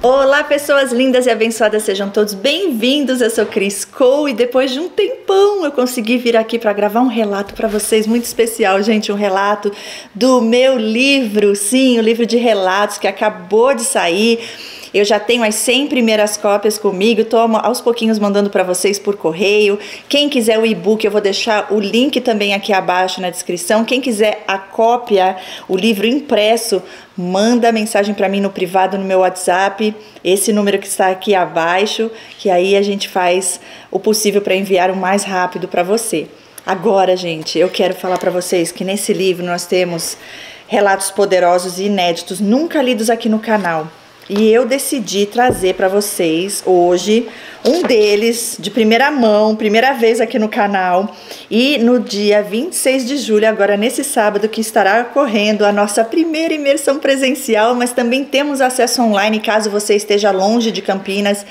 Olá, pessoas lindas e abençoadas, sejam todos bem-vindos. Eu sou Cris Cole e depois de um tempão eu consegui vir aqui para gravar um relato para vocês muito especial, gente, um relato do meu livro, sim, o livro de relatos que acabou de sair. Eu já tenho as 100 primeiras cópias comigo, estou aos pouquinhos mandando para vocês por correio. Quem quiser o e-book, eu vou deixar o link também aqui abaixo na descrição. Quem quiser a cópia, o livro impresso, manda mensagem para mim no privado, no meu WhatsApp, esse número que está aqui abaixo, que aí a gente faz o possível para enviar o mais rápido para você. Agora, gente, eu quero falar para vocês que nesse livro nós temos relatos poderosos e inéditos, nunca lidos aqui no canal. E eu decidi trazer para vocês hoje um deles de primeira mão, primeira vez aqui no canal. E no dia 26 de julho, agora nesse sábado, que estará ocorrendo a nossa primeira imersão presencial, mas também temos acesso online caso você esteja longe de Campinas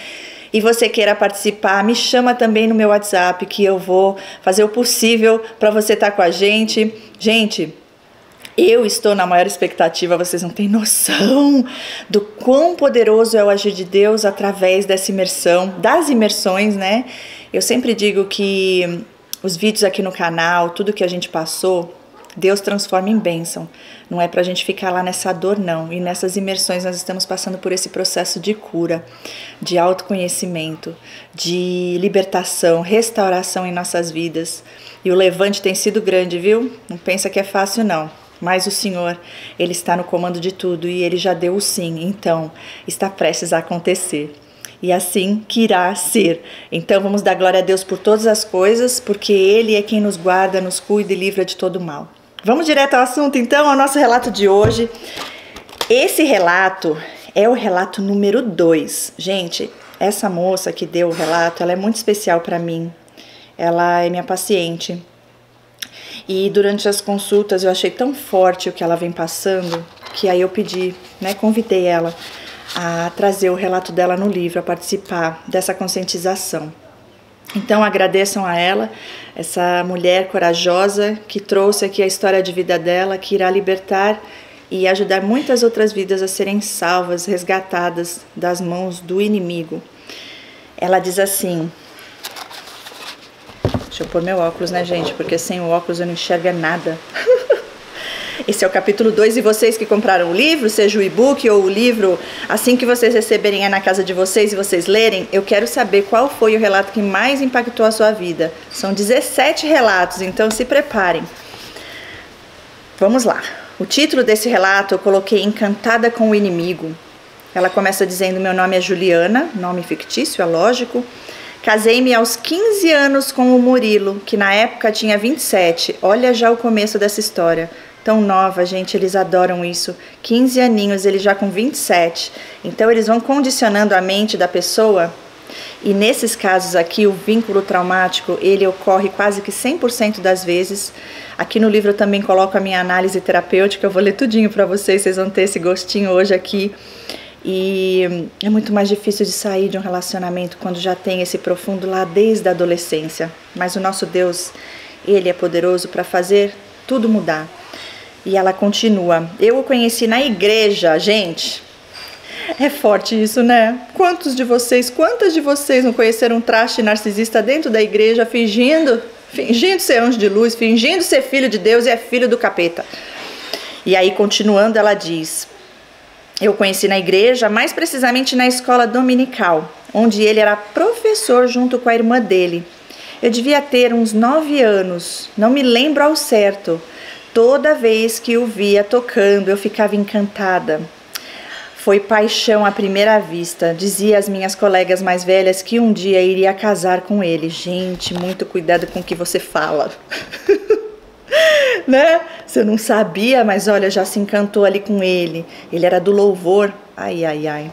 e você queira participar. Me chama também no meu WhatsApp que eu vou fazer o possível para você estar com a gente. Gente, eu estou na maior expectativa, vocês não têm noção do quão poderoso é o agir de Deus através dessa imersão, das imersões, né? Eu sempre digo que os vídeos aqui no canal, tudo que a gente passou, Deus transforma em bênção. Não é pra gente ficar lá nessa dor, não. E nessas imersões nós estamos passando por esse processo de cura, de autoconhecimento, de libertação, restauração em nossas vidas. E o levante tem sido grande, viu? Não pensa que é fácil, não. Mas o Senhor, Ele está no comando de tudo e Ele já deu o sim, então está prestes a acontecer. E assim que irá ser. Então vamos dar glória a Deus por todas as coisas, porque Ele é quem nos guarda, nos cuida e livra de todo mal. Vamos direto ao assunto então, ao nosso relato de hoje. Esse relato é o relato número 2. Gente, essa moça que deu o relato, ela é muito especial para mim. Ela é minha paciente. E durante as consultas eu achei tão forte o que ela vem passando, que aí eu pedi, né, convidei ela a trazer o relato dela no livro, a participar dessa conscientização. Então agradeçam a ela, essa mulher corajosa que trouxe aqui a história de vida dela, que irá libertar e ajudar muitas outras vidas a serem salvas, resgatadas das mãos do inimigo. Ela diz assim... Deixa eu pôr meu óculos, né, gente? Porque sem o óculos eu não enxergo nada. Esse é o capítulo 2 e vocês que compraram o livro, seja o e-book ou o livro, assim que vocês receberem aí na casa de vocês e vocês lerem, eu quero saber qual foi o relato que mais impactou a sua vida. São 17 relatos, então se preparem. Vamos lá. O título desse relato eu coloquei Encantada com o Inimigo. Ela começa dizendo: meu nome é Juliana, nome fictício, é lógico. Casei-me aos 15 anos com o Murilo, que na época tinha 27. Olha já o começo dessa história. Tão nova, gente, eles adoram isso. 15 aninhos, ele já com 27. Então eles vão condicionando a mente da pessoa. E nesses casos aqui, o vínculo traumático, ele ocorre quase que 100% das vezes. Aqui no livro eu também coloco a minha análise terapêutica. Eu vou ler tudinho para vocês vão ter esse gostinho hoje aqui. E é muito mais difícil de sair de um relacionamento quando já tem esse profundo lá desde a adolescência. Mas o nosso Deus, Ele é poderoso para fazer tudo mudar. E ela continua: eu o conheci na igreja, gente. É forte isso, né? Quantas de vocês não conheceram um traste narcisista dentro da igreja, fingindo ser anjo de luz, fingindo ser filho de Deus e é filho do capeta? E aí, continuando, ela diz: eu conheci na igreja, mais precisamente na escola dominical, onde ele era professor junto com a irmã dele. Eu devia ter uns 9 anos, não me lembro ao certo. Toda vez que o via tocando, eu ficava encantada. Foi paixão à primeira vista. Dizia às minhas colegas mais velhas que um dia iria casar com ele. Gente, muito cuidado com o que você fala. Né? Você não sabia, mas olha, já se encantou ali com ele. Ele era do louvor. Ai, ai, ai.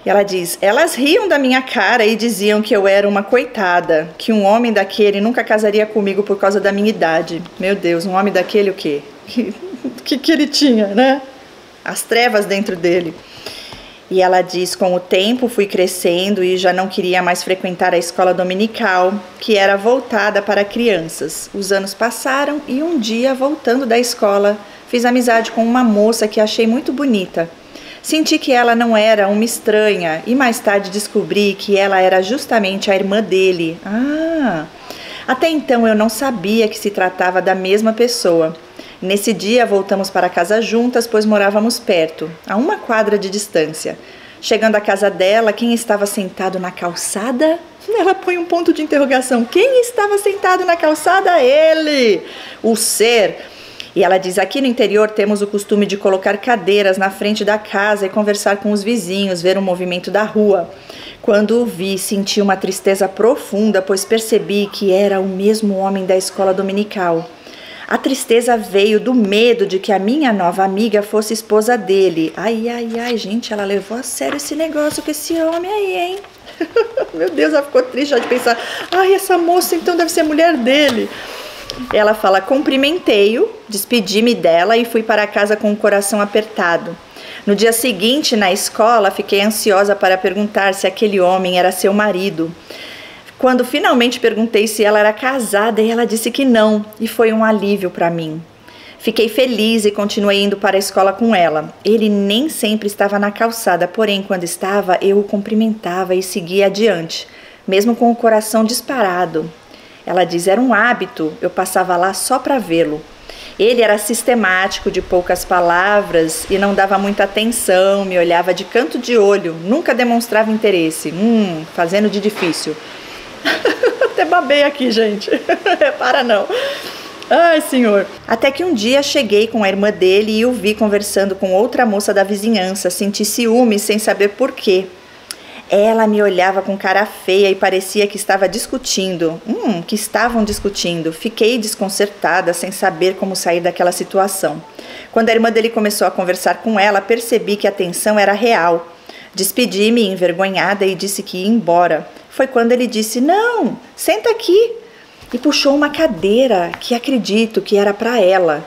E ela diz: elas riam da minha cara e diziam que eu era uma coitada, que um homem daquele nunca casaria comigo por causa da minha idade. Meu Deus, um homem daquele o quê? Que ele tinha, né? As trevas dentro dele. E ela diz: com o tempo fui crescendo e já não queria mais frequentar a escola dominical, que era voltada para crianças. Os anos passaram e um dia, voltando da escola, fiz amizade com uma moça que achei muito bonita. Senti que ela não era uma estranha e mais tarde descobri que ela era justamente a irmã dele. Até então eu não sabia que se tratava da mesma pessoa. Nesse dia voltamos para casa juntas, pois morávamos perto, a 1 quadra de distância. Chegando à casa dela, quem estava sentado na calçada? Ela põe um ponto de interrogação. Quem estava sentado na calçada? Ele! O ser. E ela diz, aqui no interior temos o costume de colocar cadeiras na frente da casa e conversar com os vizinhos, ver o movimento da rua. Quando o vi, senti uma tristeza profunda, pois percebi que era o mesmo homem da escola dominical. A tristeza veio do medo de que a minha nova amiga fosse esposa dele. Ai, gente, ela levou a sério esse negócio com esse homem aí, hein? Meu Deus, ela ficou triste já de pensar, essa moça então deve ser mulher dele. Ela fala, cumprimentei-o, despedi-me dela e fui para casa com o coração apertado. No dia seguinte, na escola, fiquei ansiosa para perguntar se aquele homem era seu marido. Quando finalmente perguntei se ela era casada, ela disse que não, e foi um alívio para mim. Fiquei feliz e continuei indo para a escola com ela. Ele nem sempre estava na calçada, porém, quando estava, eu o cumprimentava e seguia adiante, mesmo com o coração disparado. Ela diz, era um hábito, eu passava lá só para vê-lo. Ele era sistemático, de poucas palavras e não dava muita atenção, me olhava de canto de olho, nunca demonstrava interesse, fazendo de difícil. Até babei aqui, gente. Repara não. Ai, senhor. Até que um dia cheguei com a irmã dele e o vi conversando com outra moça da vizinhança. Senti ciúme sem saber por quê. Ela me olhava com cara feia e parecia que estava discutindo. Que estavam discutindo. Fiquei desconcertada, sem saber como sair daquela situação. Quando a irmã dele começou a conversar com ela, percebi que a tensão era real. Despedi-me envergonhada e disse que ia embora. Foi quando ele disse, não, senta aqui. E puxou uma cadeira que acredito que era para ela.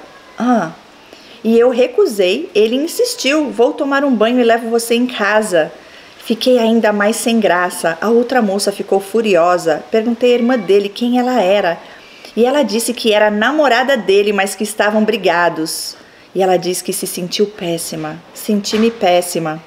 E eu recusei, ele insistiu, vou tomar um banho e levo você em casa. Fiquei ainda mais sem graça, a outra moça ficou furiosa. Perguntei à irmã dele quem ela era. E ela disse que era namorada dele, mas que estavam brigados. E ela disse que se sentiu péssima, senti-me péssima.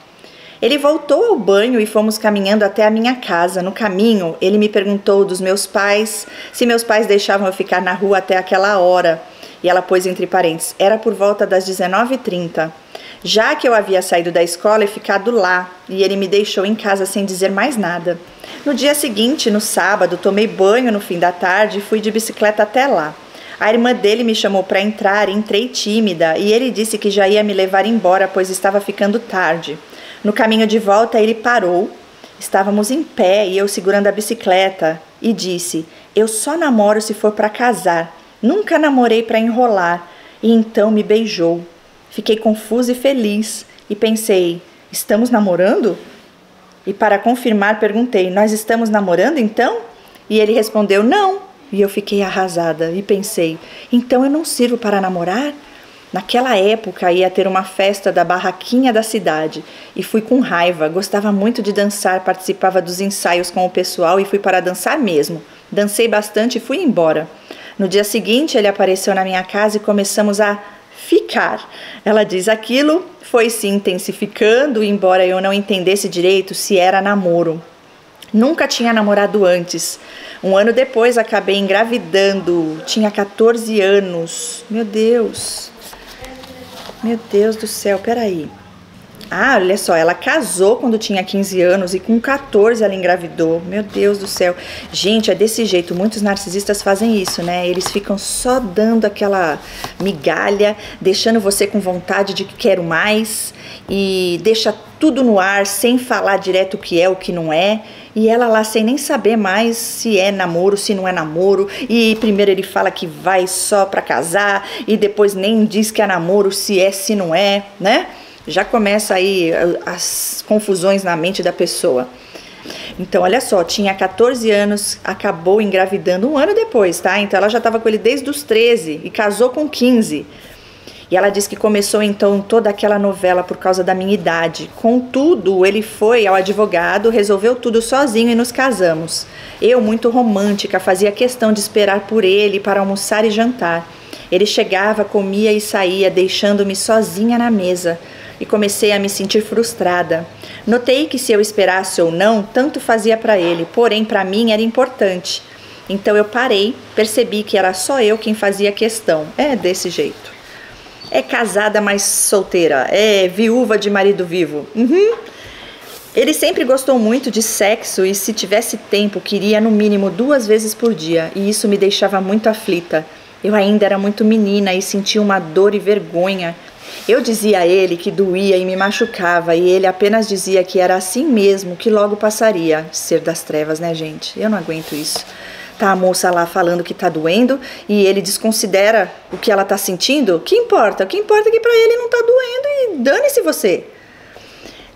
Ele voltou ao banho e fomos caminhando até a minha casa. No caminho, ele me perguntou dos meus pais, se meus pais deixavam eu ficar na rua até aquela hora. E ela pôs entre parênteses, era por volta das 19h30. Já que eu havia saído da escola e ficado lá, e ele me deixou em casa sem dizer mais nada. No dia seguinte, no sábado, tomei banho no fim da tarde e fui de bicicleta até lá. A irmã dele me chamou para entrar, entrei tímida, e ele disse que já ia me levar embora, pois estava ficando tarde. No caminho de volta, ele parou, estávamos em pé e eu segurando a bicicleta e disse, eu só namoro se for para casar, nunca namorei para enrolar, e então me beijou. Fiquei confusa e feliz e pensei, estamos namorando? E para confirmar, perguntei, nós estamos namorando então? E ele respondeu, não, e eu fiquei arrasada e pensei, então eu não sirvo para namorar? Naquela época ia ter uma festa da barraquinha da cidade e fui com raiva, gostava muito de dançar, participava dos ensaios com o pessoal e fui para dançar mesmo. Dancei bastante e fui embora. No dia seguinte ele apareceu na minha casa e começamos a ficar. Ela diz, aquilo foi se intensificando, embora eu não entendesse direito se era namoro. Nunca tinha namorado antes. Um ano depois acabei engravidando, tinha 14 anos. Meu Deus do céu, peraí. Olha só, ela casou quando tinha 15 anos e com 14 ela engravidou. Meu Deus do céu. Gente, é desse jeito, muitos narcisistas fazem isso, né? Eles ficam só dando aquela migalha, deixando você com vontade de que quero mais e deixa tudo no ar, sem falar direto o que é, o que não é. E ela lá sem nem saber mais se é namoro, se não é namoro. E primeiro ele fala que vai só pra casar e depois nem diz que é namoro, se é, se não é, né? Já começa aí as confusões na mente da pessoa. Então, olha só, tinha 14 anos, acabou engravidando um ano depois, tá? Então, ela já estava com ele desde os 13 e casou com 15. E ela diz que começou, então, toda aquela novela por causa da minha idade. Contudo, ele foi ao advogado, resolveu tudo sozinho e nos casamos. Eu, muito romântica, fazia questão de esperar por ele para almoçar e jantar. Ele chegava, comia e saía, deixando-me sozinha na mesa. e comecei a me sentir frustrada. Notei que se eu esperasse ou não, tanto fazia para ele, porém para mim era importante. Então eu parei, percebi que era só eu quem fazia questão. É desse jeito. É casada, mas solteira. É viúva de marido vivo. Ele sempre gostou muito de sexo e, se tivesse tempo, queria no mínimo 2 vezes por dia. E isso me deixava muito aflita. Eu ainda era muito menina e sentia uma dor e vergonha. Eu dizia a ele que doía e me machucava, e ele apenas dizia que era assim mesmo, que logo passaria. Ser das trevas, né, gente? Eu não aguento isso. Tá a moça lá falando que tá doendo e ele desconsidera o que ela tá sentindo? O que importa? O que importa é que pra ele não tá doendo e dane-se você.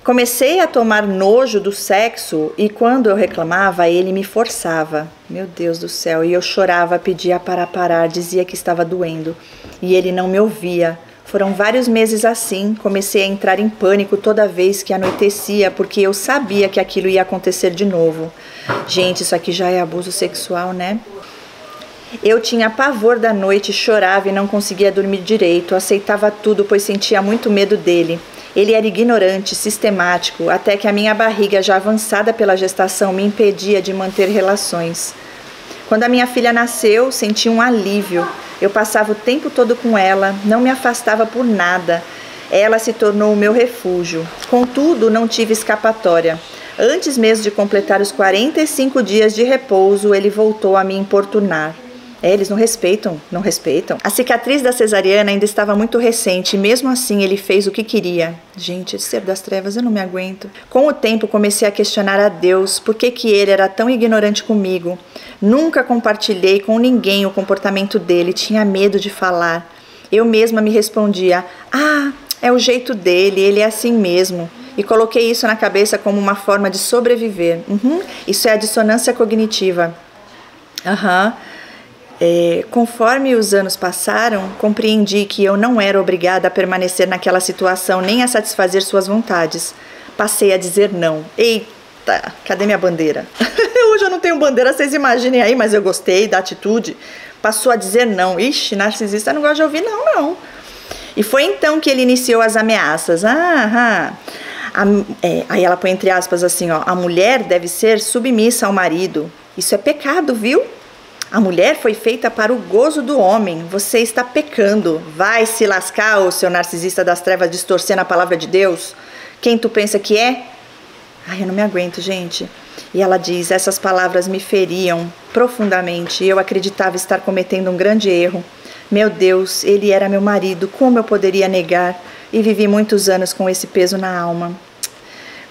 Comecei a tomar nojo do sexo e quando eu reclamava, ele me forçava. Meu Deus do céu, e eu chorava, pedia para parar, dizia que estava doendo. E ele não me ouvia. Foram vários meses assim, comecei a entrar em pânico toda vez que anoitecia, porque eu sabia que aquilo ia acontecer de novo. Gente, isso aqui já é abuso sexual, né? Eu tinha pavor da noite, chorava e não conseguia dormir direito, aceitava tudo, pois sentia muito medo dele. Ele era ignorante, sistemático, até que a minha barriga, já avançada pela gestação, me impedia de manter relações. Quando a minha filha nasceu, senti um alívio. Eu passava o tempo todo com ela, não me afastava por nada. Ela se tornou o meu refúgio. Contudo, não tive escapatória. Antes mesmo de completar os 45 dias de repouso, ele voltou a me importunar. Eles não respeitam. A cicatriz da cesariana ainda estava muito recente e mesmo assim ele fez o que queria. Gente, ser das trevas, eu não me aguento. Com o tempo comecei a questionar a Deus por que ele era tão ignorante comigo. Nunca compartilhei com ninguém o comportamento dele, tinha medo de falar. Eu mesma me respondia, é o jeito dele, ele é assim mesmo. E coloquei isso na cabeça como uma forma de sobreviver. Isso é a dissonância cognitiva. Conforme os anos passaram, compreendi que eu não era obrigada a permanecer naquela situação nem a satisfazer suas vontades. Passei a dizer não. Eita, cadê minha bandeira? Hoje eu não tenho bandeira, vocês imaginem aí, mas eu gostei da atitude. Passou a dizer não. Ixi, narcisista não gosta de ouvir não. E foi então que ele iniciou as ameaças. Aí ela põe entre aspas assim, a mulher deve ser submissa ao marido. Isso é pecado, viu? A mulher foi feita para o gozo do homem. Você está pecando. Vai se lascar, ô seu narcisista das trevas, distorcendo a palavra de Deus. Quem tu pensa que é? Eu não me aguento, gente. E ela diz, essas palavras me feriam profundamente. Eu acreditava estar cometendo um grande erro. Meu Deus, ele era meu marido. Como eu poderia negar? E vivi muitos anos com esse peso na alma.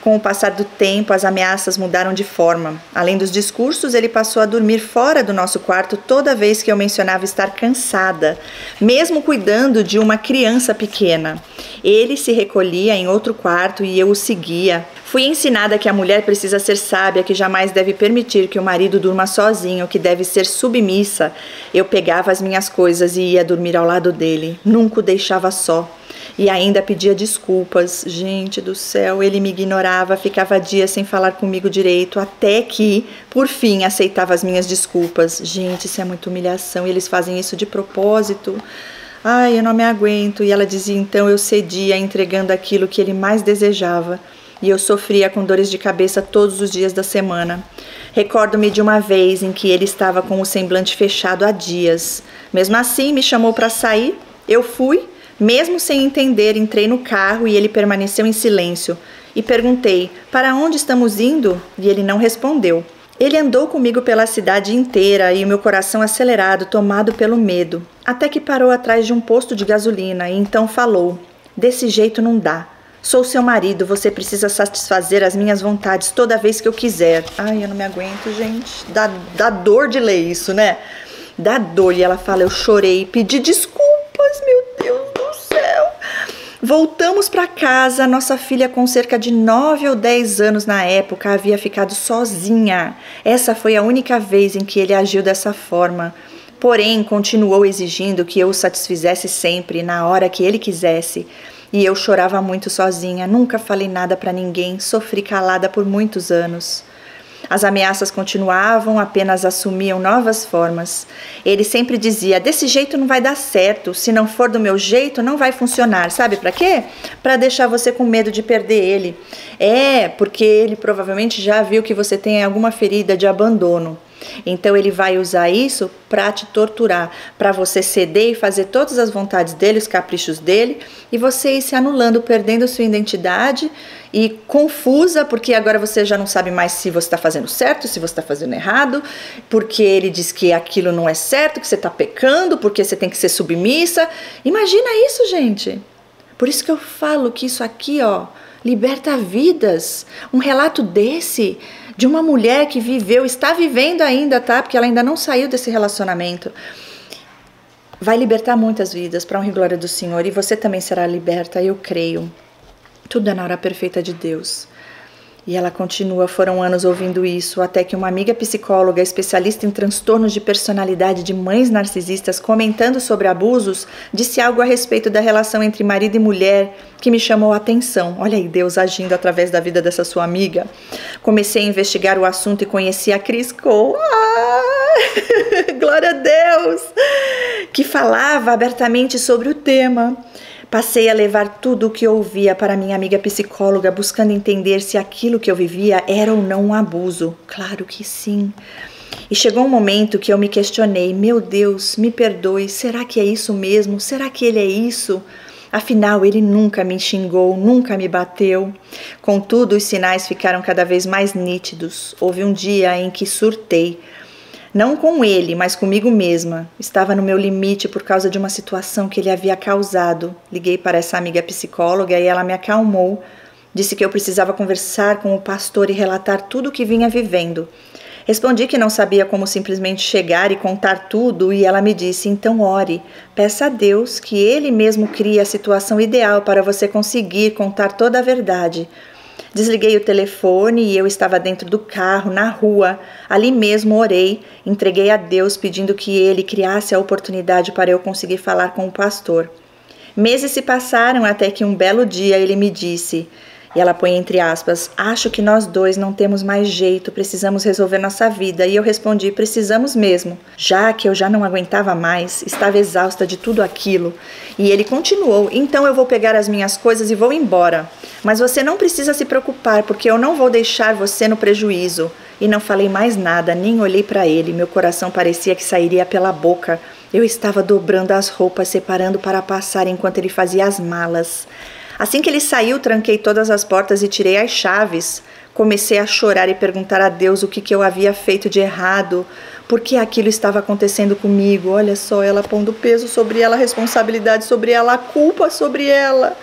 Com o passar do tempo, as ameaças mudaram de forma. Além dos discursos, ele passou a dormir fora do nosso quarto toda vez que eu mencionava estar cansada, mesmo cuidando de uma criança pequena. Ele se recolhia em outro quarto e eu o seguia. Fui ensinada que a mulher precisa ser sábia, que jamais deve permitir que o marido durma sozinho, que deve ser submissa. Eu pegava as minhas coisas e ia dormir ao lado dele. Nunca o deixava só. E ainda pedia desculpas. Gente do céu, ele me ignorava, ficava dias sem falar comigo direito, até que, por fim, aceitava as minhas desculpas. Gente, isso é muita humilhação, e eles fazem isso de propósito. Eu não me aguento. E ela dizia, então eu cedia, entregando aquilo que ele mais desejava. E eu sofria com dores de cabeça todos os dias da semana. Recordo-me de uma vez em que ele estava com o semblante fechado há dias. Mesmo assim, me chamou para sair. Eu fui. Mesmo sem entender, entrei no carro e ele permaneceu em silêncio. E perguntei, para onde estamos indo? E ele não respondeu. Ele andou comigo pela cidade inteira e o meu coração acelerado, tomado pelo medo. Até que parou atrás de um posto de gasolina e então falou, desse jeito não dá. Sou seu marido, você precisa satisfazer as minhas vontades toda vez que eu quiser. Eu não me aguento, gente. Dá dor de ler isso, né? Dá dor. E ela fala, eu chorei, pedi desculpas, meu Deus do céu. Voltamos para casa, nossa filha com cerca de 9 ou 10 anos na época havia ficado sozinha. Essa foi a única vez em que ele agiu dessa forma. Porém, continuou exigindo que eu o satisfizesse sempre, na hora que ele quisesse. E eu chorava muito sozinha, nunca falei nada para ninguém, sofri calada por muitos anos. As ameaças continuavam, apenas assumiam novas formas. Ele sempre dizia, desse jeito não vai dar certo, se não for do meu jeito não vai funcionar. Sabe para quê? Para deixar você com medo de perder ele. Porque ele provavelmente já viu que você tem alguma ferida de abandono. Então ele vai usar isso para te torturar, para você ceder e fazer todas as vontades dele, os caprichos dele, e você ir se anulando, perdendo sua identidade e confusa, porque agora você já não sabe mais se você está fazendo certo, se você está fazendo errado, porque ele diz que aquilo não é certo, que você está pecando, porque você tem que ser submissa. Imagina isso, gente. Por isso que eu falo que isso aqui, liberta vidas. Um relato desse, de uma mulher que viveu, está vivendo ainda, tá? Porque ela ainda não saiu desse relacionamento. Vai libertar muitas vidas, para honra e glória do Senhor. E você também será liberta, eu creio. Tudo é na hora perfeita de Deus. E ela continua, foram anos ouvindo isso, até que uma amiga psicóloga, especialista em transtornos de personalidade de mães narcisistas, comentando sobre abusos, disse algo a respeito da relação entre marido e mulher que me chamou a atenção. Olha aí, Deus agindo através da vida dessa sua amiga. Comecei a investigar o assunto e conheci a Cris Cole. Glória a Deus! Que falava abertamente sobre o tema. Passei a levar tudo o que eu ouvia para minha amiga psicóloga, buscando entender se aquilo que eu vivia era ou não um abuso. Claro que sim. E chegou um momento que eu me questionei, meu Deus, me perdoe, será que é isso mesmo? Será que ele é isso? Afinal, ele nunca me xingou, nunca me bateu. Contudo, os sinais ficaram cada vez mais nítidos. Houve um dia em que surtei. Não com ele, mas comigo mesma. Estava no meu limite por causa de uma situação que ele havia causado. Liguei para essa amiga psicóloga e ela me acalmou. Disse que eu precisava conversar com o pastor e relatar tudo o que vinha vivendo. Respondi que não sabia como simplesmente chegar e contar tudo e ela me disse, então ore, peça a Deus que Ele mesmo crie a situação ideal para você conseguir contar toda a verdade. Desliguei o telefone e eu estava dentro do carro, na rua. Ali mesmo orei, entreguei a Deus pedindo que Ele criasse a oportunidade para eu conseguir falar com o pastor. Meses se passaram até que um belo dia ele me disse, e ela põe entre aspas, acho que nós dois não temos mais jeito, precisamos resolver nossa vida. E eu respondi, precisamos mesmo, já que eu já não aguentava mais, estava exausta de tudo aquilo. E ele continuou, então eu vou pegar as minhas coisas e vou embora. Mas você não precisa se preocupar, porque eu não vou deixar você no prejuízo. E não falei mais nada, nem olhei para ele, meu coração parecia que sairia pela boca. Eu estava dobrando as roupas, separando para passar enquanto ele fazia as malas. Assim que ele saiu, tranquei todas as portas e tirei as chaves. Comecei a chorar e perguntar a Deus o que eu havia feito de errado, por que aquilo estava acontecendo comigo. Olha só, ela pondo peso sobre ela, a responsabilidade sobre ela, a culpa sobre ela.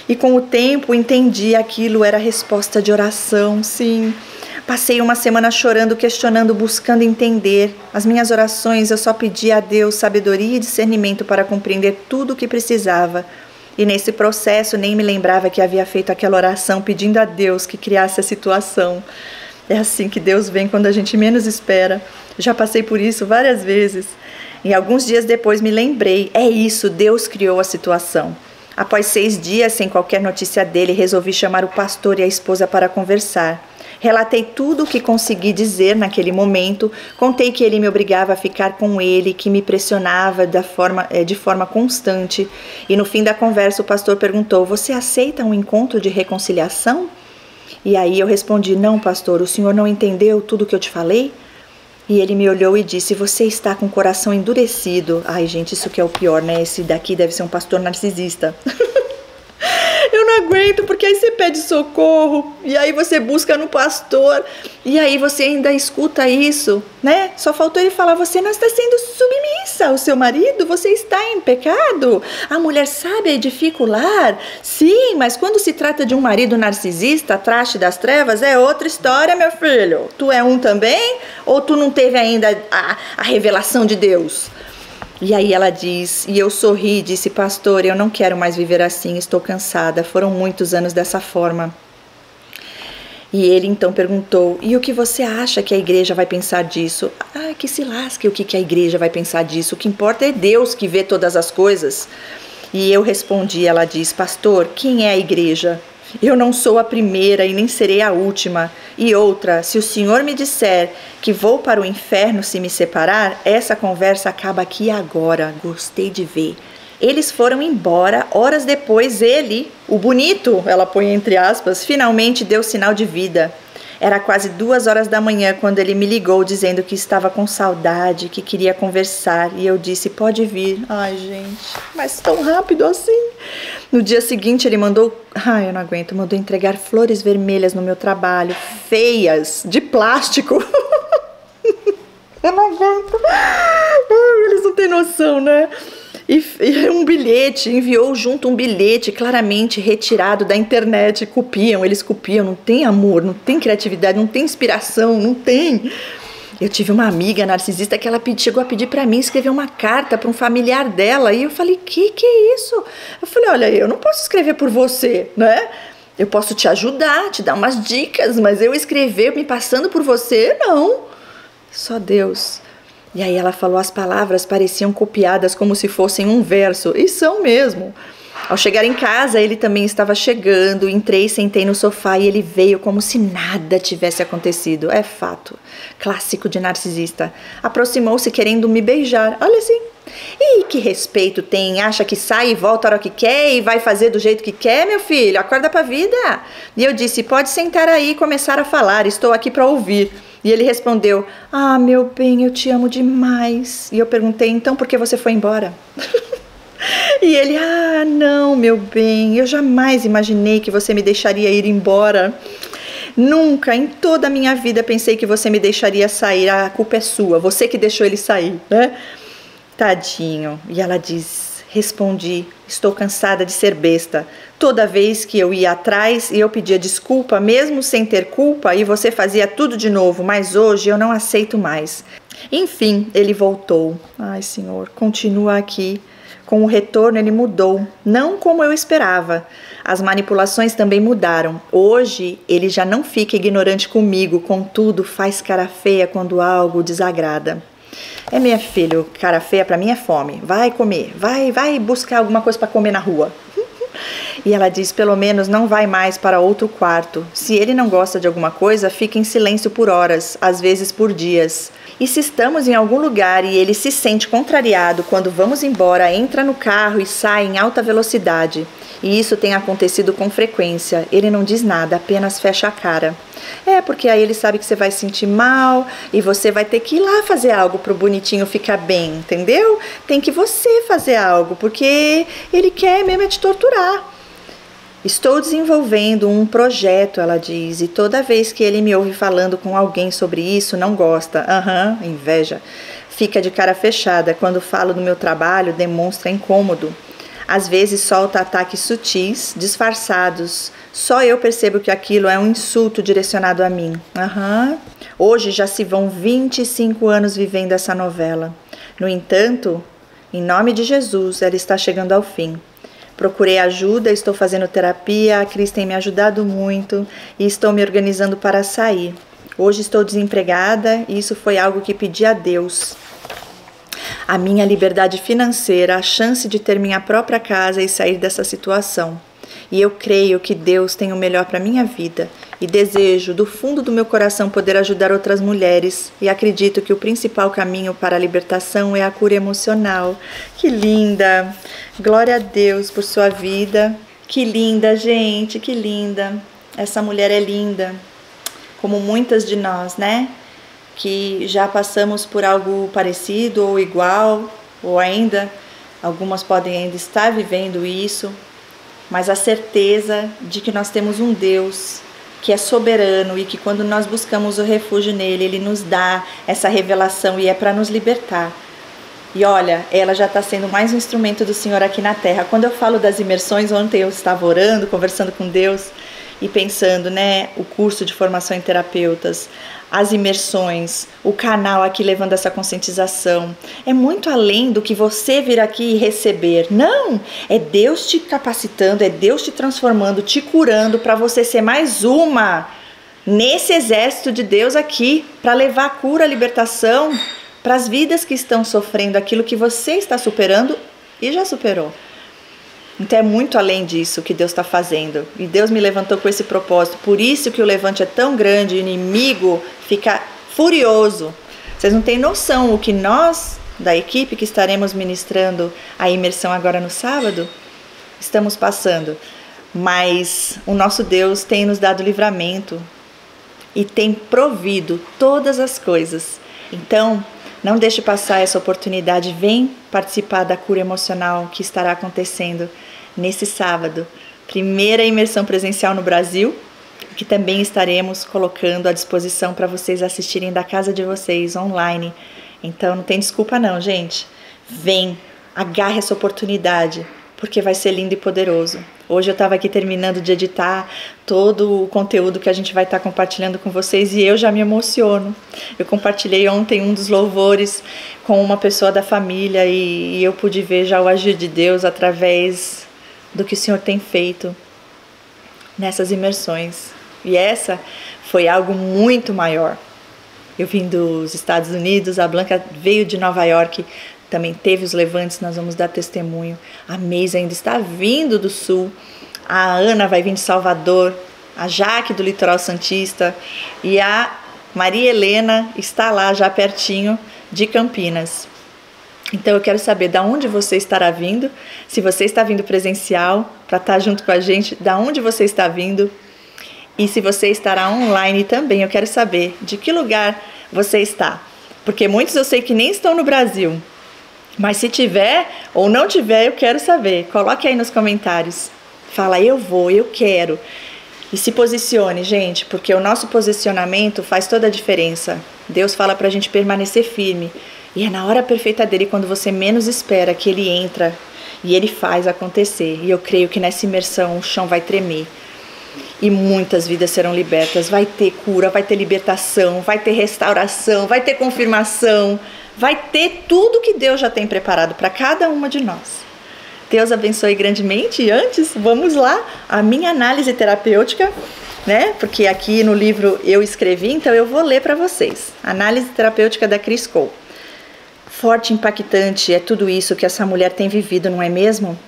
E com o tempo entendi aquilo era resposta de oração, sim. Passei uma semana chorando, questionando, buscando entender. As minhas orações eu só pedi a Deus sabedoria e discernimento para compreender tudo o que precisava. E nesse processo nem me lembrava que havia feito aquela oração pedindo a Deus que criasse a situação. É assim que Deus vem quando a gente menos espera. Já passei por isso várias vezes. E alguns dias depois me lembrei, é isso, Deus criou a situação. Após 6 dias sem qualquer notícia dele, resolvi chamar o pastor e a esposa para conversar. Relatei tudo o que consegui dizer naquele momento, contei que ele me obrigava a ficar com ele, que me pressionava de forma constante. E no fim da conversa o pastor perguntou, você aceita um encontro de reconciliação? E aí eu respondi, não pastor, o senhor não entendeu tudo o que eu te falei? E ele me olhou e disse, você está com o coração endurecido. Ai gente, isso que é o pior, né? Esse daqui deve ser um pastor narcisista. Eu não aguento, porque aí você pede socorro, e aí você busca no pastor, e aí você ainda escuta isso, né? Só faltou ele falar, você não está sendo submissa ao seu marido, você está em pecado. A mulher sabe edificar o lar? Sim, mas quando se trata de um marido narcisista, traste das trevas, é outra história, meu filho. Tu é um também? Ou tu não teve ainda a revelação de Deus? E aí ela diz, e eu sorri e disse, pastor, eu não quero mais viver assim, estou cansada, foram muitos anos dessa forma. E ele então perguntou, e o que você acha que a igreja vai pensar disso? Ah, que se lasque o que a igreja vai pensar disso, o que importa é Deus que vê todas as coisas. E eu respondi, ela diz, pastor, quem é a igreja? Eu não sou a primeira e nem serei a última. E outra, se o Senhor me disser que vou para o inferno se me separar, essa conversa acaba aqui agora. Gostei de ver. Eles foram embora, horas depois ele, o bonito, ela põe entre aspas, finalmente deu sinal de vida. Era quase 2 horas da manhã quando ele me ligou dizendo que estava com saudade, que queria conversar. E eu disse, pode vir. Ai, gente, mas tão rápido assim. No dia seguinte ele mandou, eu não aguento, mandou entregar flores vermelhas no meu trabalho, feias, de plástico. Eu não aguento. Eles não têm noção, né? E um bilhete, enviou junto um bilhete claramente retirado da internet. Eles copiam, não tem amor, não tem criatividade, não tem inspiração, não tem. Eu tive uma amiga narcisista que ela chegou a pedir para mim escrever uma carta para um familiar dela. E eu falei, que é isso? Eu falei, olha, eu não posso escrever por você, né? Eu posso te ajudar, te dar umas dicas, mas eu escrever me passando por você, não. Só Deus. E aí ela falou, as palavras pareciam copiadas como se fossem um verso. E são mesmo. Ao chegar em casa, ele também estava chegando. Entrei, sentei no sofá e ele veio como se nada tivesse acontecido. É fato. Clássico de narcisista. Aproximou-se querendo me beijar. Olha assim. E que respeito tem? Acha que sai e volta a hora que quer e vai fazer do jeito que quer, meu filho? Acorda pra vida. E eu disse, pode sentar aí e começar a falar. Estou aqui para ouvir. E ele respondeu, meu bem, eu te amo demais. E eu perguntei, então por que você foi embora? E ele, não, meu bem, eu jamais imaginei que você me deixaria ir embora. Nunca, em toda a minha vida, pensei que você me deixaria sair. A culpa é sua, você que deixou ele sair, né? Tadinho. E ela diz, respondi, estou cansada de ser besta. Toda vez que eu ia atrás e eu pedia desculpa, mesmo sem ter culpa, e você fazia tudo de novo, mas hoje eu não aceito mais. Enfim, ele voltou. Ai, Senhor, continua aqui. Com o retorno ele mudou, não como eu esperava. As manipulações também mudaram. Hoje ele já não fica ignorante comigo, contudo faz cara feia quando algo o desagrada. Minha filha, cara feia pra mim é fome. Vai comer, vai buscar alguma coisa pra comer na rua. E ela diz, pelo menos não vai mais para outro quarto. Se ele não gosta de alguma coisa, fica em silêncio por horas, às vezes por dias. E se estamos em algum lugar e ele se sente contrariado quando vamos embora, entra no carro e sai em alta velocidade. E isso tem acontecido com frequência. Ele não diz nada, apenas fecha a cara. Porque aí ele sabe que você vai se sentir mal e você vai ter que ir lá fazer algo pro bonitinho ficar bem, entendeu? Tem que você fazer algo, porque ele quer mesmo te torturar. Estou desenvolvendo um projeto, ela diz, e toda vez que ele me ouve falando com alguém sobre isso, não gosta. Inveja. Fica de cara fechada. Quando falo do meu trabalho, demonstra incômodo. Às vezes solta ataques sutis, disfarçados. Só eu percebo que aquilo é um insulto direcionado a mim. Hoje já se vão 25 anos vivendo essa novela. No entanto, em nome de Jesus, ela está chegando ao fim. Procurei ajuda, estou fazendo terapia, a Cris tem me ajudado muito e estou me organizando para sair. Hoje estou desempregada e isso foi algo que pedi a Deus. A minha liberdade financeira, a chance de ter minha própria casa e sair dessa situação. E eu creio que Deus tem o melhor para minha vida e desejo do fundo do meu coração poder ajudar outras mulheres e acredito que o principal caminho para a libertação é a cura emocional. Que linda! Glória a Deus por sua vida. Que linda, gente, que linda. Essa mulher é linda, como muitas de nós, né? Que já passamos por algo parecido ou igual, ou ainda, algumas podem ainda estar vivendo isso, mas a certeza de que nós temos um Deus que é soberano e que quando nós buscamos o refúgio nele, ele nos dá essa revelação e é para nos libertar. E olha, ela já está sendo mais um instrumento do Senhor aqui na Terra. Quando eu falo das imersões, ontem eu estava orando, conversando com Deus e pensando, né, o curso de formação em terapeutas, as imersões, o canal aqui levando essa conscientização. É muito além do que você vir aqui e receber. Não, é Deus te capacitando, é Deus te transformando, te curando para você ser mais uma nesse exército de Deus aqui, para levar a cura, a libertação para as vidas que estão sofrendo aquilo que você está superando e já superou. Então é muito além disso que Deus está fazendo. E Deus me levantou com esse propósito. Por isso que o levante é tão grande, o inimigo fica furioso. Vocês não têm noção o que nós, da equipe que estaremos ministrando a imersão agora no sábado, estamos passando. Mas o nosso Deus tem nos dado livramento e tem provido todas as coisas. Então, não deixe passar essa oportunidade. Vem participar da cura emocional que estará acontecendo nesse sábado. Primeira imersão presencial no Brasil, que também estaremos colocando à disposição para vocês assistirem da casa de vocês, online. Então não tem desculpa não, gente. Vem, agarre essa oportunidade, porque vai ser lindo e poderoso. Hoje eu estava aqui terminando de editar todo o conteúdo que a gente vai estar compartilhando com vocês e eu já me emociono. Eu compartilhei ontem um dos louvores com uma pessoa da família e eu pude ver já o agir de Deus através do que o Senhor tem feito nessas imersões. E essa foi algo muito maior. Eu vim dos Estados Unidos, a Blanca veio de Nova York, também teve os levantes, nós vamos dar testemunho. A Meisa ainda está vindo do Sul, a Ana vai vir de Salvador, a Jaque do Litoral Santista e a Maria Helena está lá já pertinho de Campinas. Então eu quero saber de onde você estará vindo, se você está vindo presencial para estar junto com a gente, de onde você está vindo e se você estará online também. Eu quero saber de que lugar você está, porque muitos eu sei que nem estão no Brasil. Mas se tiver ou não tiver, eu quero saber. Coloque aí nos comentários. Fala, eu vou, eu quero. E se posicione, gente, porque o nosso posicionamento faz toda a diferença. Deus fala pra gente permanecer firme. E é na hora perfeita dele, quando você menos espera, que ele entra e ele faz acontecer. E eu creio que nessa imersão o chão vai tremer. E muitas vidas serão libertas. Vai ter cura, vai ter libertação, vai ter restauração, vai ter confirmação. Vai ter tudo que Deus já tem preparado para cada uma de nós. Deus abençoe grandemente. E antes, vamos lá, a minha análise terapêutica, né? Porque aqui no livro eu escrevi, então eu vou ler para vocês. Análise terapêutica da Cris Cole. Forte e impactante é tudo isso que essa mulher tem vivido, não é mesmo?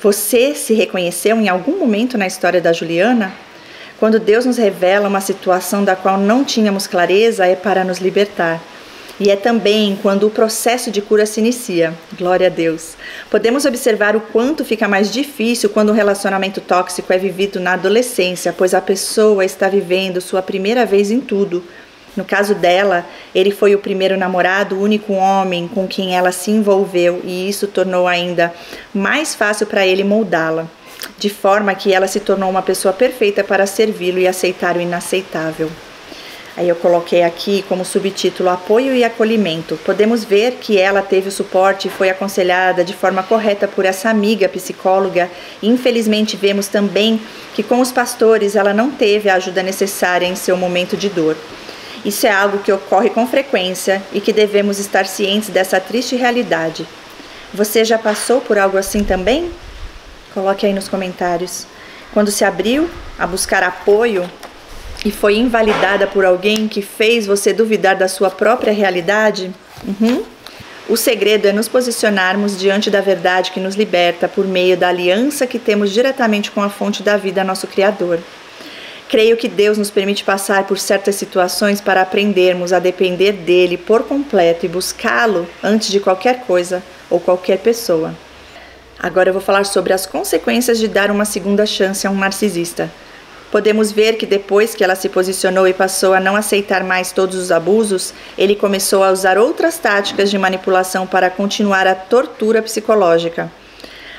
Você se reconheceu em algum momento na história da Juliana? Quando Deus nos revela uma situação da qual não tínhamos clareza, é para nos libertar. E é também quando o processo de cura se inicia. Glória a Deus. Podemos observar o quanto fica mais difícil quando um relacionamento tóxico é vivido na adolescência, pois a pessoa está vivendo sua primeira vez em tudo. No caso dela, ele foi o primeiro namorado, o único homem com quem ela se envolveu, e isso tornou ainda mais fácil para ele moldá-la, de forma que ela se tornou uma pessoa perfeita para servi-lo e aceitar o inaceitável. Aí eu coloquei aqui como subtítulo Apoio e Acolhimento. Podemos ver que ela teve o suporte e foi aconselhada de forma correta por essa amiga psicóloga. E infelizmente vemos também que com os pastores ela não teve a ajuda necessária em seu momento de dor. Isso é algo que ocorre com frequência e que devemos estar cientes dessa triste realidade. Você já passou por algo assim também? Coloque aí nos comentários. Quando se abriu a buscar apoio e foi invalidada por alguém que fez você duvidar da sua própria realidade? O segredo é nos posicionarmos diante da verdade que nos liberta por meio da aliança que temos diretamente com a fonte da vida, nosso Criador. Creio que Deus nos permite passar por certas situações para aprendermos a depender dele por completo e buscá-lo antes de qualquer coisa ou qualquer pessoa. Agora eu vou falar sobre as consequências de dar uma segunda chance a um narcisista. Podemos ver que depois que ela se posicionou e passou a não aceitar mais todos os abusos, ele começou a usar outras táticas de manipulação para continuar a tortura psicológica.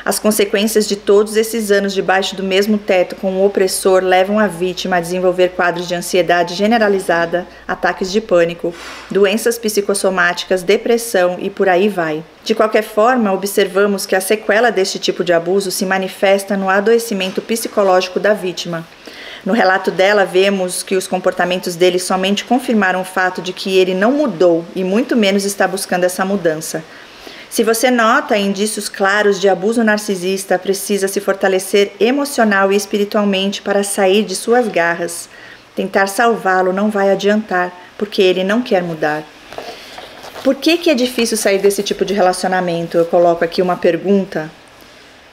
As consequências de todos esses anos debaixo do mesmo teto com o opressor levam a vítima a desenvolver quadros de ansiedade generalizada, ataques de pânico, doenças psicossomáticas, depressão e por aí vai. De qualquer forma, observamos que a sequela deste tipo de abuso se manifesta no adoecimento psicológico da vítima. No relato dela, vemos que os comportamentos dele somente confirmaram o fato de que ele não mudou e muito menos está buscando essa mudança. Se você nota indícios claros de abuso narcisista, precisa se fortalecer emocional e espiritualmente para sair de suas garras. Tentar salvá-lo não vai adiantar, porque ele não quer mudar. Por que é difícil sair desse tipo de relacionamento? Eu coloco aqui uma pergunta.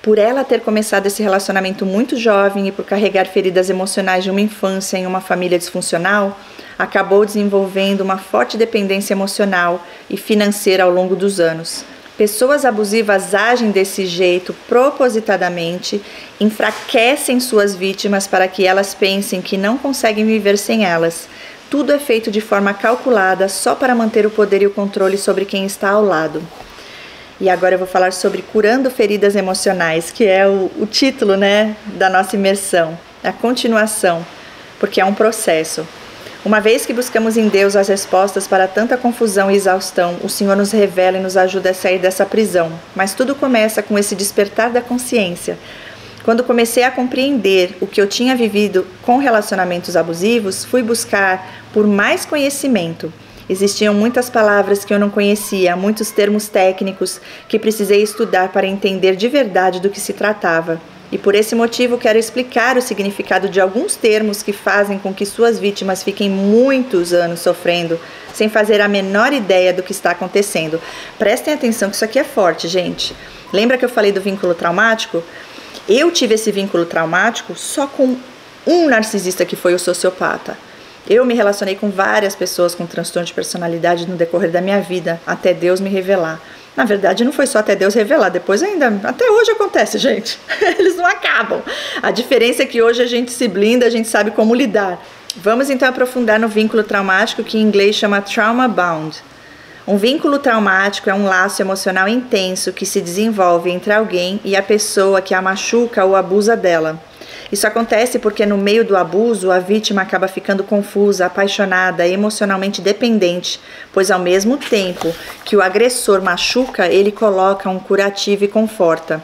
Por ela ter começado esse relacionamento muito jovem e por carregar feridas emocionais de uma infância em uma família disfuncional, acabou desenvolvendo uma forte dependência emocional e financeira ao longo dos anos. Pessoas abusivas agem desse jeito propositadamente, enfraquecem suas vítimas para que elas pensem que não conseguem viver sem elas. Tudo é feito de forma calculada só para manter o poder e o controle sobre quem está ao lado. E agora eu vou falar sobre curando feridas emocionais, que é o título, da nossa imersão, a continuação, porque é um processo. Uma vez que buscamos em Deus as respostas para tanta confusão e exaustão, o Senhor nos revela e nos ajuda a sair dessa prisão. Mas tudo começa com esse despertar da consciência. Quando comecei a compreender o que eu tinha vivido com relacionamentos abusivos, fui buscar por mais conhecimento. Existiam muitas palavras que eu não conhecia, muitos termos técnicos que precisei estudar para entender de verdade do que se tratava. E por esse motivo quero explicar o significado de alguns termos que fazem com que suas vítimas fiquem muitos anos sofrendo, sem fazer a menor ideia do que está acontecendo. Prestem atenção que isso aqui é forte, gente. Lembra que eu falei do vínculo traumático? Eu tive esse vínculo traumático só com um narcisista, que foi o sociopata. Eu me relacionei com várias pessoas com transtorno de personalidade no decorrer da minha vida, até Deus me revelar. Na verdade, não foi só até Deus revelar, depois ainda, até hoje acontece, gente. Eles não acabam. A diferença é que hoje a gente se blinda, a gente sabe como lidar. Vamos então aprofundar no vínculo traumático, que em inglês chama trauma bond. Um vínculo traumático é um laço emocional intenso que se desenvolve entre alguém e a pessoa que a machuca ou abusa dela. Isso acontece porque no meio do abuso, a vítima acaba ficando confusa, apaixonada, emocionalmente dependente, pois ao mesmo tempo que o agressor machuca, ele coloca um curativo e conforta.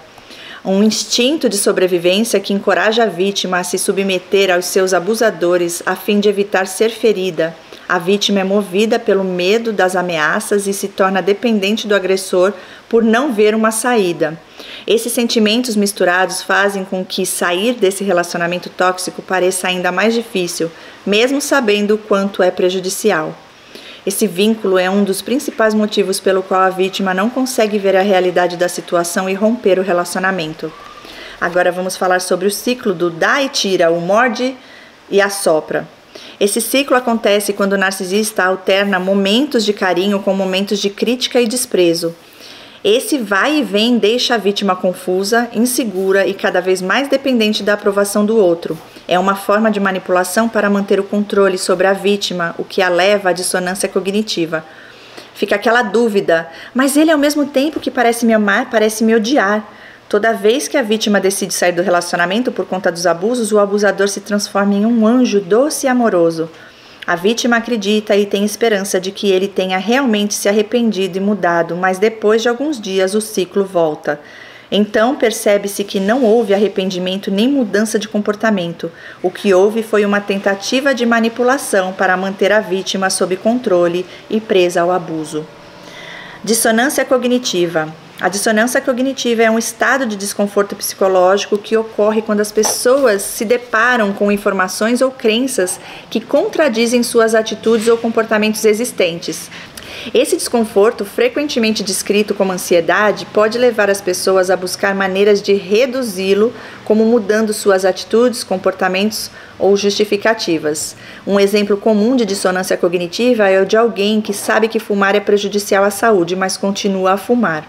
Um instinto de sobrevivência que encoraja a vítima a se submeter aos seus abusadores a fim de evitar ser ferida. A vítima é movida pelo medo das ameaças e se torna dependente do agressor por não ver uma saída. Esses sentimentos misturados fazem com que sair desse relacionamento tóxico pareça ainda mais difícil, mesmo sabendo o quanto é prejudicial. Esse vínculo é um dos principais motivos pelo qual a vítima não consegue ver a realidade da situação e romper o relacionamento. Agora vamos falar sobre o ciclo do dá e tira, o morde e assopra. Esse ciclo acontece quando o narcisista alterna momentos de carinho com momentos de crítica e desprezo. Esse vai e vem deixa a vítima confusa, insegura e cada vez mais dependente da aprovação do outro. É uma forma de manipulação para manter o controle sobre a vítima, o que a leva à dissonância cognitiva. Fica aquela dúvida, mas ele ao mesmo tempo que parece me amar, parece me odiar. Toda vez que a vítima decide sair do relacionamento por conta dos abusos, o abusador se transforma em um anjo doce e amoroso. A vítima acredita e tem esperança de que ele tenha realmente se arrependido e mudado, mas depois de alguns dias o ciclo volta. Então percebe-se que não houve arrependimento nem mudança de comportamento. O que houve foi uma tentativa de manipulação para manter a vítima sob controle e presa ao abuso. Dissonância cognitiva. A dissonância cognitiva é um estado de desconforto psicológico que ocorre quando as pessoas se deparam com informações ou crenças que contradizem suas atitudes ou comportamentos existentes. Esse desconforto, frequentemente descrito como ansiedade, pode levar as pessoas a buscar maneiras de reduzi-lo, como mudando suas atitudes, comportamentos ou justificativas. Um exemplo comum de dissonância cognitiva é o de alguém que sabe que fumar é prejudicial à saúde, mas continua a fumar.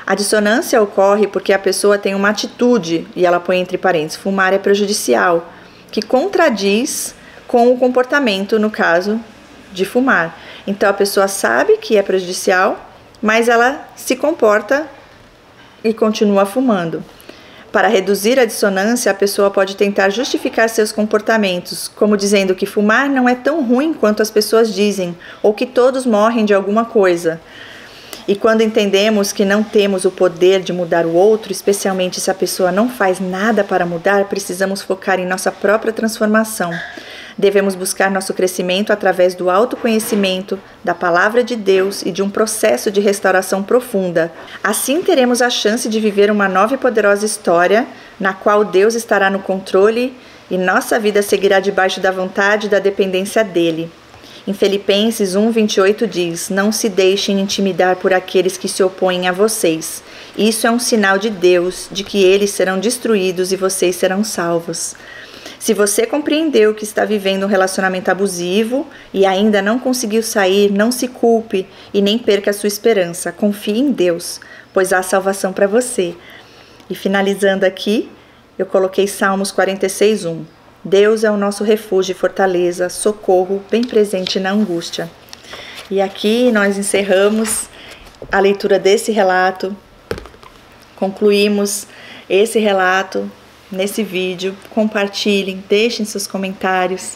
A dissonância ocorre porque a pessoa tem uma atitude, e ela põe entre parênteses, fumar é prejudicial, que contradiz com o comportamento, no caso de fumar. Então a pessoa sabe que é prejudicial, mas ela se comporta e continua fumando. Para reduzir a dissonância, a pessoa pode tentar justificar seus comportamentos, como dizendo que fumar não é tão ruim quanto as pessoas dizem, ou que todos morrem de alguma coisa. E quando entendemos que não temos o poder de mudar o outro, especialmente se a pessoa não faz nada para mudar, precisamos focar em nossa própria transformação. Devemos buscar nosso crescimento através do autoconhecimento, da palavra de Deus e de um processo de restauração profunda. Assim teremos a chance de viver uma nova e poderosa história, na qual Deus estará no controle e nossa vida seguirá debaixo da vontade e da dependência dele. Em Filipenses 1:28 diz: não se deixem intimidar por aqueles que se opõem a vocês. Isso é um sinal de Deus, de que eles serão destruídos e vocês serão salvos. Se você compreendeu que está vivendo um relacionamento abusivo e ainda não conseguiu sair, não se culpe e nem perca a sua esperança. Confie em Deus, pois há salvação para você. E finalizando aqui, eu coloquei Salmos 46:1. Deus é o nosso refúgio e fortaleza, socorro bem presente na angústia. E aqui nós encerramos a leitura desse relato, concluímos esse relato nesse vídeo. Compartilhem, deixem seus comentários.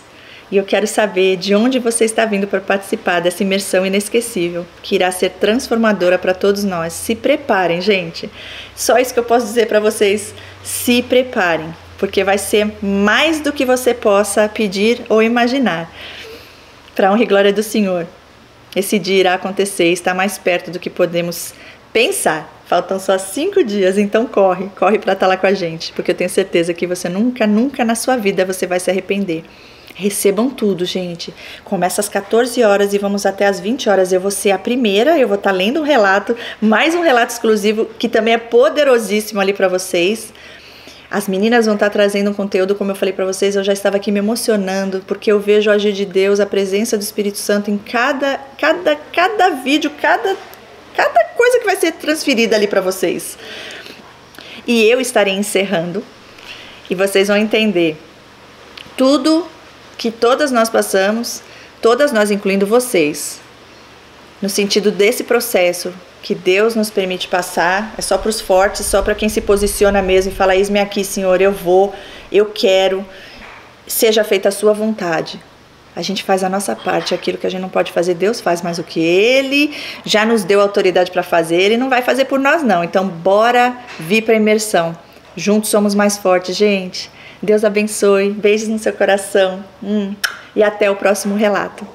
E eu quero saber de onde você está vindo para participar dessa imersão inesquecível, que irá ser transformadora para todos nós. Se preparem, gente. Só isso que eu posso dizer para vocês. Se preparem, porque vai ser mais do que você possa pedir ou imaginar. Para a honra e glória do Senhor. Esse dia irá acontecer, está mais perto do que podemos pensar. Faltam só 5 dias, então corre para estar lá com a gente, porque eu tenho certeza que você nunca na sua vida você vai se arrepender. Recebam tudo, gente. Começa às 14 horas e vamos até às 20 horas. Eu vou ser a primeira, eu vou estar lendo um relato, mais um relato exclusivo, que também é poderosíssimo ali para vocês. As meninas vão estar trazendo um conteúdo, como eu falei para vocês, eu já estava aqui me emocionando, porque eu vejo o agir de Deus, a presença do Espírito Santo em cada vídeo, cada coisa que vai ser transferida ali para vocês. E eu estarei encerrando, e vocês vão entender tudo que todas nós passamos, todas nós, incluindo vocês, no sentido desse processo que Deus nos permite passar. É só para os fortes, só para quem se posiciona mesmo e fala: eis-me aqui, Senhor, eu vou, eu quero, seja feita a sua vontade. A gente faz a nossa parte, aquilo que a gente não pode fazer, Deus faz, mas o que Ele já nos deu autoridade para fazer, Ele não vai fazer por nós não. Então bora vir para a imersão. Juntos somos mais fortes, gente. Deus abençoe, beijos no seu coração e até o próximo relato.